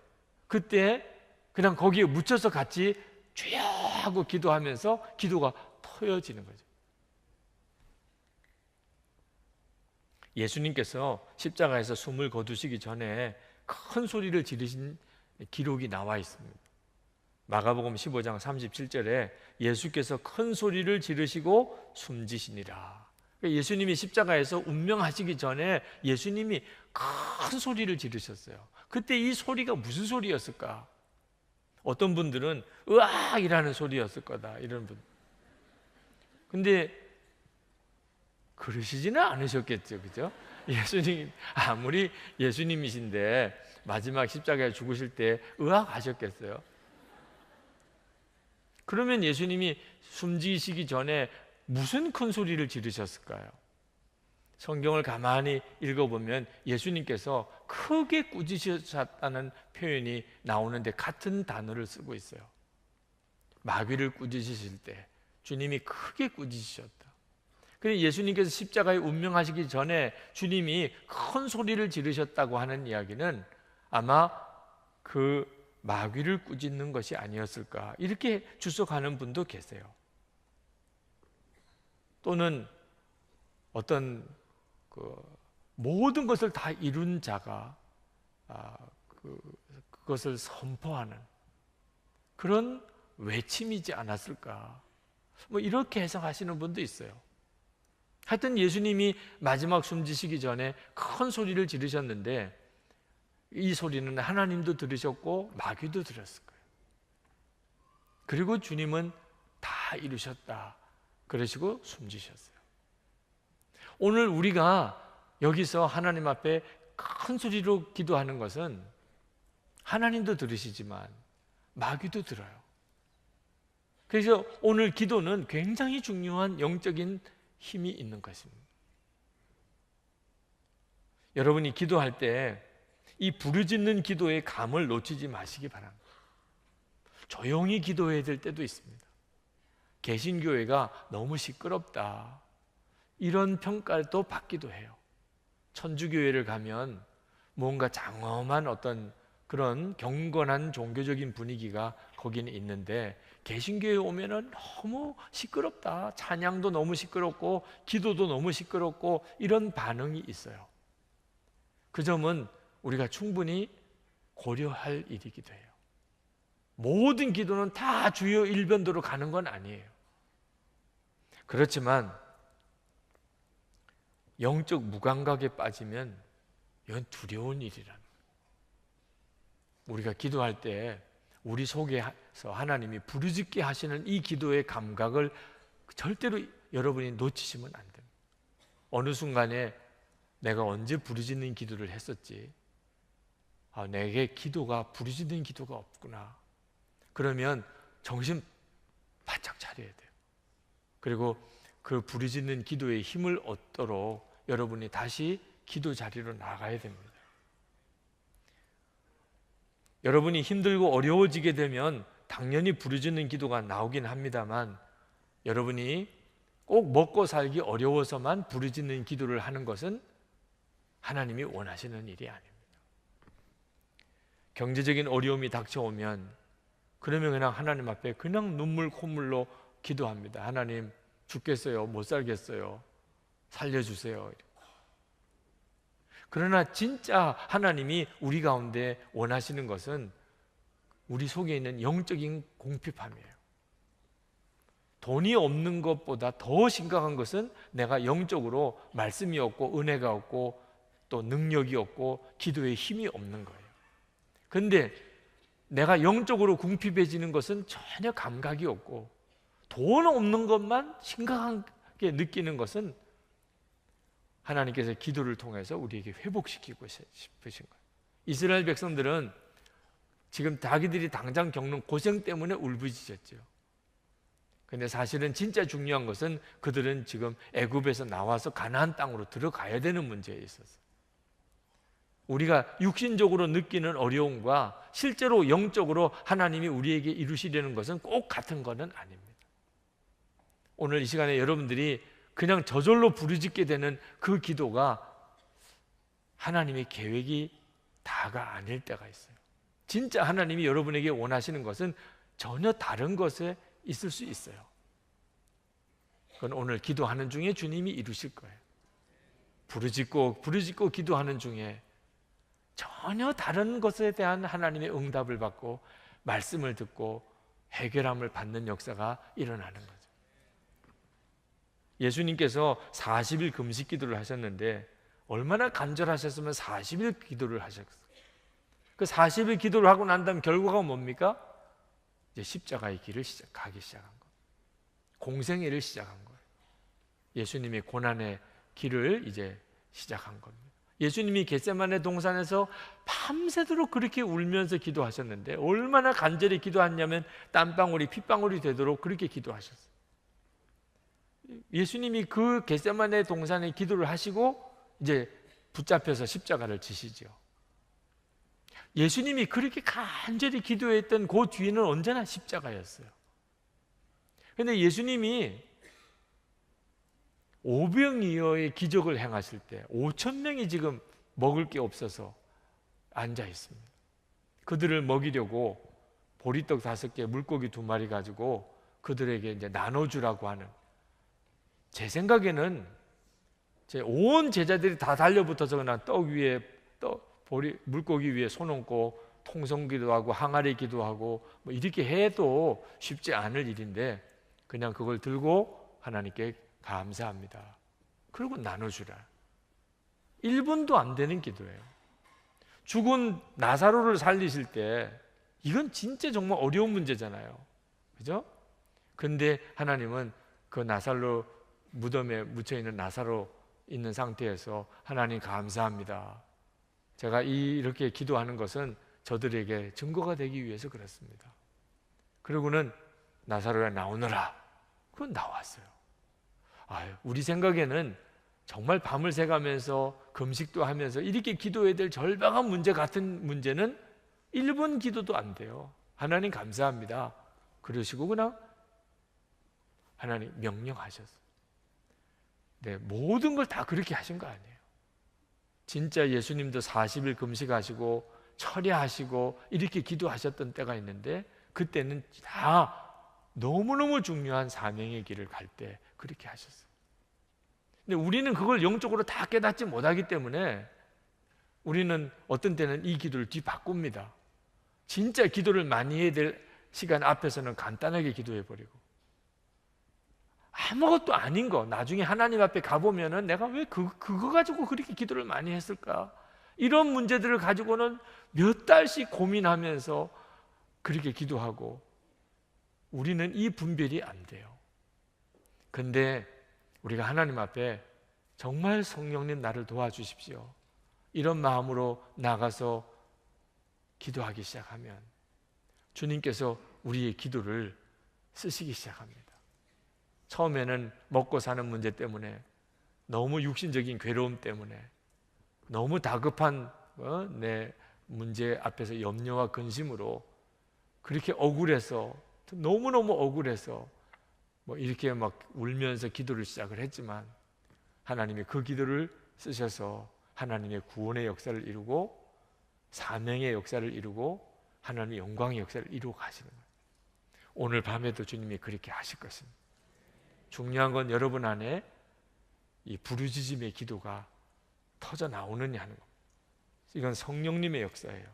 그때 그냥 거기에 묻혀서 같이 주여 하고 기도하면서 기도가 터여지는 거죠. 예수님께서 십자가에서 숨을 거두시기 전에 큰 소리를 지르신 기록이 나와 있습니다. 마가복음 15장 37절에 예수께서 큰 소리를 지르시고 숨지시니라. 예수님이 십자가에서 운명하시기 전에 예수님이 큰 소리를 지르셨어요. 그때 이 소리가 무슨 소리였을까? 어떤 분들은 으악이라는 소리였을 거다, 이런 분. 근데 그러시지는 않으셨겠죠, 그죠? 예수님, 아무리 예수님이신데 마지막 십자가에 죽으실 때 의학하셨겠어요? 그러면 예수님이 숨지시기 전에 무슨 큰 소리를 지르셨을까요? 성경을 가만히 읽어보면 예수님께서 크게 꾸짖으셨다는 표현이 나오는데 같은 단어를 쓰고 있어요. 마귀를 꾸짖으실 때 주님이 크게 꾸짖으셨다. 그래서 예수님께서 십자가에 운명하시기 전에 주님이 큰 소리를 지르셨다고 하는 이야기는 아마 그 마귀를 꾸짖는 것이 아니었을까, 이렇게 추측하는 분도 계세요. 또는 어떤 모든 것을 다 이룬 자가 그것을 선포하는 그런 외침이지 않았을까, 뭐 이렇게 해석하시는 분도 있어요. 하여튼 예수님이 마지막 숨지시기 전에 큰 소리를 지르셨는데 이 소리는 하나님도 들으셨고 마귀도 들었을 거예요. 그리고 주님은 다 이루셨다 그러시고 숨지셨어요. 오늘 우리가 여기서 하나님 앞에 큰 소리로 기도하는 것은 하나님도 들으시지만 마귀도 들어요. 그래서 오늘 기도는 굉장히 중요한 영적인 힘이 있는 것입니다. 여러분이 기도할 때 이 부르짖는 기도의 감을 놓치지 마시기 바랍니다. 조용히 기도해야 될 때도 있습니다. 개신교회가 너무 시끄럽다, 이런 평가도 받기도 해요. 천주교회를 가면 뭔가 장엄한 어떤 그런 경건한 종교적인 분위기가 거기는 있는데 개신교회에 오면은 너무 시끄럽다, 찬양도 너무 시끄럽고 기도도 너무 시끄럽고 이런 반응이 있어요. 그 점은 우리가 충분히 고려할 일이기도 해요. 모든 기도는 다 주요 일변도로 가는 건 아니에요. 그렇지만 영적 무감각에 빠지면 이건 두려운 일이라는 거예요. 우리가 기도할 때 우리 속에서 하나님이 부르짖게 하시는 이 기도의 감각을 절대로 여러분이 놓치시면 안 됩니다. 어느 순간에 내가 언제 부르짖는 기도를 했었지? 내게 기도가 부르짖는 기도가 없구나. 그러면 정신 바짝 차려야 돼요. 그리고 그 부르짖는 기도의 힘을 얻도록 여러분이 다시 기도 자리로 나가야 됩니다. 여러분이 힘들고 어려워지게 되면 당연히 부르짖는 기도가 나오긴 합니다만 여러분이 꼭 먹고 살기 어려워서만 부르짖는 기도를 하는 것은 하나님이 원하시는 일이 아닙니다. 경제적인 어려움이 닥쳐오면 그러면 그냥 하나님 앞에 그냥 눈물 콧물로 기도합니다. 하나님, 죽겠어요, 못 살겠어요, 살려주세요. 그러나 진짜 하나님이 우리 가운데 원하시는 것은 우리 속에 있는 영적인 공핍함이에요. 돈이 없는 것보다 더 심각한 것은 내가 영적으로 말씀이 없고 은혜가 없고 또 능력이 없고 기도에 힘이 없는 거예요. 그런데 내가 영적으로 궁핍해지는 것은 전혀 감각이 없고, 돈 없는 것만 심각하게 느끼는 것은 하나님께서 기도를 통해서 우리에게 회복시키고 싶으신 거예요. 이스라엘 백성들은 지금 자기들이 당장 겪는 고생 때문에 울부짖었죠. 근데 사실은 진짜 중요한 것은 그들은 지금 애굽에서 나와서 가나안 땅으로 들어가야 되는 문제에 있었어요. 우리가 육신적으로 느끼는 어려움과 실제로 영적으로 하나님이 우리에게 이루시려는 것은 꼭 같은 것은 아닙니다. 오늘 이 시간에 여러분들이 그냥 저절로 부르짖게 되는 그 기도가 하나님의 계획이 다가 아닐 때가 있어요. 진짜 하나님이 여러분에게 원하시는 것은 전혀 다른 것에 있을 수 있어요. 그건 오늘 기도하는 중에 주님이 이루실 거예요. 부르짖고 기도하는 중에 전혀 다른 것에 대한 하나님의 응답을 받고 말씀을 듣고 해결함을 받는 역사가 일어나는 거죠. 예수님께서 40일 금식 기도를 하셨는데 얼마나 간절하셨으면 40일 기도를 하셨어요. 그 40일 기도를 하고 난 다음 결과가 뭡니까? 이제 십자가의 길을 가기 시작한 거예요. 공생애를 시작한 거예요. 예수님의 고난의 길을 이제 시작한 겁니다. 예수님이 겟세마네 동산에서 밤새도록 그렇게 울면서 기도하셨는데 얼마나 간절히 기도했냐면 땀방울이 핏방울이 되도록 그렇게 기도하셨어요. 예수님이 그 겟세마네 동산에 기도를 하시고 이제 붙잡혀서 십자가를 지시죠. 예수님이 그렇게 간절히 기도했던 그 뒤에는 언제나 십자가였어요. 그런데 예수님이 오병이어의 기적을 행하실 때 5,000명이 지금 먹을 게 없어서 앉아 있습니다. 그들을 먹이려고 보리떡 5개, 물고기 2마리 가지고 그들에게 이제 나눠주라고 하는, 제 생각에는 온 제자들이 다 달려붙어서 그냥 떡 위에 물고기 위에 손 얹고 통성기도 하고 항아리기도 하고 뭐 이렇게 해도 쉽지 않을 일인데 그냥 그걸 들고 하나님께 감사합니다. 그리고 나눠주라. 1분도 안 되는 기도예요. 죽은 나사로를 살리실 때 이건 진짜 정말 어려운 문제잖아요. 그죠? 근데 하나님은 그 나사로 무덤에 묻혀있는 나사로 있는 상태에서 하나님 감사합니다. 제가 이렇게 기도하는 것은 저들에게 증거가 되기 위해서 그렇습니다. 그리고는 나사로야 나오너라. 그건 나왔어요. 우리 생각에는 정말 밤을 새가면서 금식도 하면서 이렇게 기도해야 될 절박한 문제 같은 문제는 1분 기도도 안 돼요. 하나님 감사합니다. 그러시고 그냥 하나님 명령하셨어요. 네, 모든 걸 다 그렇게 하신 거 아니에요. 진짜 예수님도 40일 금식하시고 철야하시고 이렇게 기도하셨던 때가 있는데 그때는 다 너무너무 중요한 사명의 길을 갈 때 그렇게 하셨어요. 근데 우리는 그걸 영적으로 다 깨닫지 못하기 때문에 우리는 어떤 때는 이 기도를 뒤바꿉니다. 진짜 기도를 많이 해야 될 시간 앞에서는 간단하게 기도해버리고 아무것도 아닌 거 나중에 하나님 앞에 가보면은 내가 왜 그거 가지고 그렇게 기도를 많이 했을까? 이런 문제들을 가지고는 몇 달씩 고민하면서 그렇게 기도하고 우리는 이 분별이 안 돼요. 근데 우리가 하나님 앞에 정말 성령님 나를 도와주십시오. 이런 마음으로 나가서 기도하기 시작하면 주님께서 우리의 기도를 쓰시기 시작합니다. 처음에는 먹고 사는 문제 때문에 너무 육신적인 괴로움 때문에 너무 다급한 내 문제 앞에서 염려와 근심으로 그렇게 억울해서 너무너무 억울해서 뭐 이렇게 막 울면서 기도를 시작을 했지만 하나님이 그 기도를 쓰셔서 하나님의 구원의 역사를 이루고 사명의 역사를 이루고 하나님의 영광의 역사를 이루고 가시는 거예요. 오늘 밤에도 주님이 그렇게 하실 것입니다. 중요한 건 여러분 안에 이 부르짖음의 기도가 터져 나오느냐 하는 겁니다. 이건 성령님의 역사예요.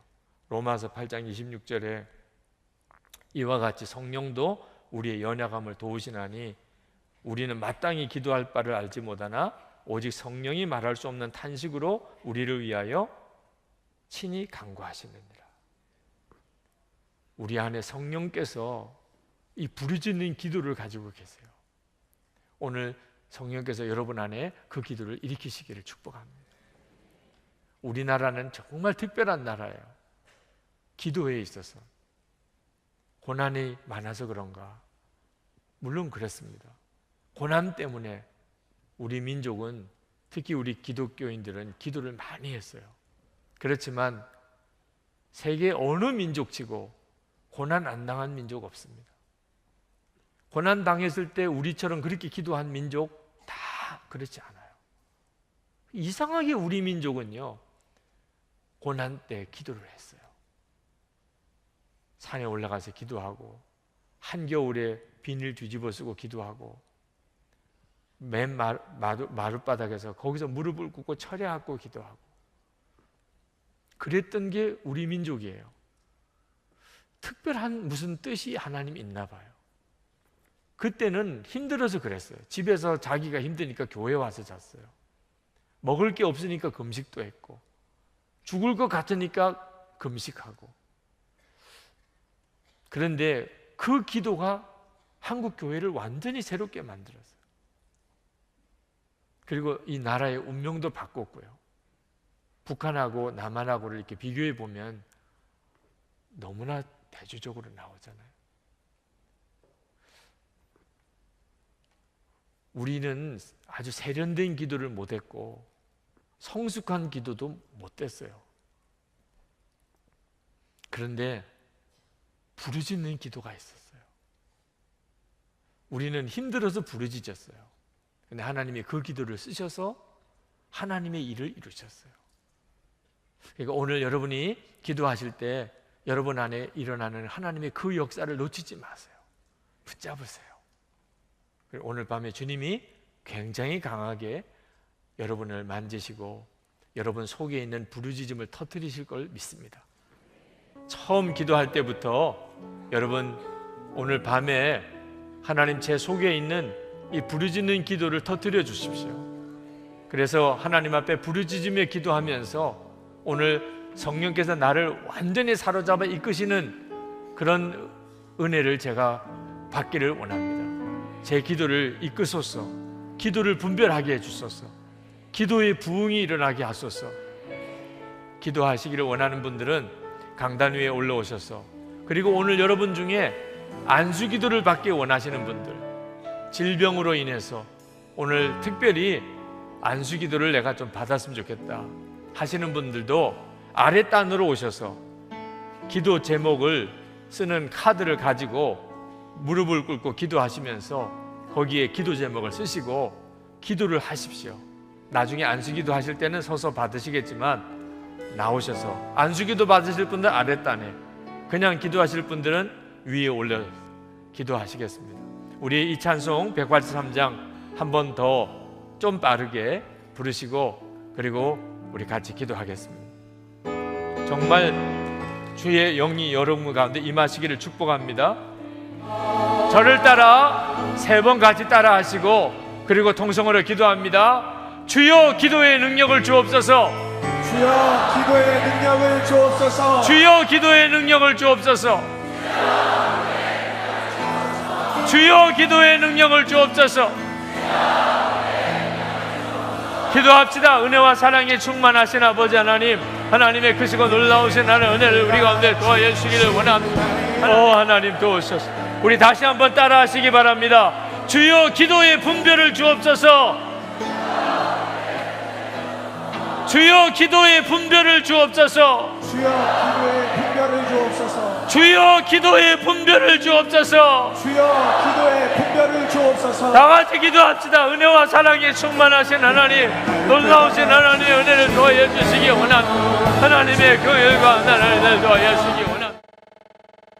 로마서 8장 26절에 이와 같이 성령도 우리의 연약함을 도우시나니 우리는 마땅히 기도할 바를 알지 못하나 오직 성령이 말할 수 없는 탄식으로 우리를 위하여 친히 간구하시느니라. 우리 안에 성령께서 이 부르짖는 기도를 가지고 계세요. 오늘 성령께서 여러분 안에 그 기도를 일으키시기를 축복합니다. 우리나라는 정말 특별한 나라예요. 기도에 있어서 고난이 많아서 그런가? 물론 그렇습니다. 고난 때문에 우리 민족은, 특히 우리 기독교인들은 기도를 많이 했어요. 그렇지만 세계 어느 민족치고 고난 안 당한 민족 없습니다. 고난 당했을 때 우리처럼 그렇게 기도한 민족 다 그렇지 않아요. 이상하게 우리 민족은요, 고난 때 기도를 했어요. 산에 올라가서 기도하고, 한겨울에 비닐 뒤집어 쓰고 기도하고, 맨 마룻바닥에서 거기서 무릎을 꿇고 철야하고 기도하고, 그랬던 게 우리 민족이에요. 특별한 무슨 뜻이 하나님 있나 봐요. 그때는 힘들어서 그랬어요. 집에서 자기가 힘드니까 교회 와서 잤어요. 먹을 게 없으니까 금식도 했고, 죽을 것 같으니까 금식하고. 그런데 그 기도가 한국 교회를 완전히 새롭게 만들었어요. 그리고 이 나라의 운명도 바꿨고요. 북한하고 남한하고를 이렇게 비교해 보면 너무나 대조적으로 나오잖아요. 우리는 아주 세련된 기도를 못했고 성숙한 기도도 못했어요. 그런데 부르짖는 기도가 있었어요. 우리는 힘들어서 부르짖었어요. 근데 하나님이 그 기도를 쓰셔서 하나님의 일을 이루셨어요. 그러니까 오늘 여러분이 기도하실 때 여러분 안에 일어나는 하나님의 그 역사를 놓치지 마세요. 붙잡으세요. 그리고 오늘 밤에 주님이 굉장히 강하게 여러분을 만지시고 여러분 속에 있는 부르짖음을 터뜨리실 걸 믿습니다. 처음 기도할 때부터 여러분 오늘 밤에 하나님 제 속에 있는 이 부르짖는 기도를 터뜨려 주십시오. 그래서 하나님 앞에 부르짖으며 기도하면서 오늘 성령께서 나를 완전히 사로잡아 이끄시는 그런 은혜를 제가 받기를 원합니다. 제 기도를 이끄소서. 기도를 분별하게 해주소서. 기도의 부흥이 일어나게 하소서. 기도하시기를 원하는 분들은 강단 위에 올라오셔서, 그리고 오늘 여러분 중에 안수기도를 받기 원하시는 분들, 질병으로 인해서 오늘 특별히 안수기도를 내가 좀 받았으면 좋겠다 하시는 분들도 아랫단으로 오셔서 기도 제목을 쓰는 카드를 가지고 무릎을 꿇고 기도하시면서 거기에 기도 제목을 쓰시고 기도를 하십시오. 나중에 안수기도 하실 때는 서서 받으시겠지만 나오셔서, 안수기도 받으실 분들 아랫단에, 그냥 기도하실 분들은 위에 올려 기도하시겠습니다. 우리 이 찬송 183장 한 번 더 좀 빠르게 부르시고 그리고 우리 같이 기도하겠습니다. 정말 주의 영이 여러분 가운데 임하시기를 축복합니다. 저를 따라 3번 같이 따라 하시고 그리고 통성으로 기도합니다. 주여 기도의 능력을 주옵소서. 주여 기도의 능력을 주옵소서. 주여 기도의 능력을 주옵소서. 주여 기도의 능력을 주옵소서. 기도합시다. 은혜와 사랑에 충만하신 아버지 하나님, 하나님의 크시고 놀라우신 하나님의 은혜를 우리 가운데 도와여 주시기를 원합니다. 하나님 도우소서. 우리 다시 한번 따라 하시기 바랍니다. 주여 기도의 분별을 주옵소서. 주여 기도의 분별을 주옵소서. 주여 기도의 분별을 주옵소서. 주여 기도의 분별을 주옵소서. 주여 기도의 분별을 주옵소서. 다 같이 기도합시다. 은혜와 사랑에 충만하신 하나님, 놀라우신 하나님의 은혜를 도와여 주시기 원합니다. 하나님의 교회가 하나님을 도와여 주시기 원합니다.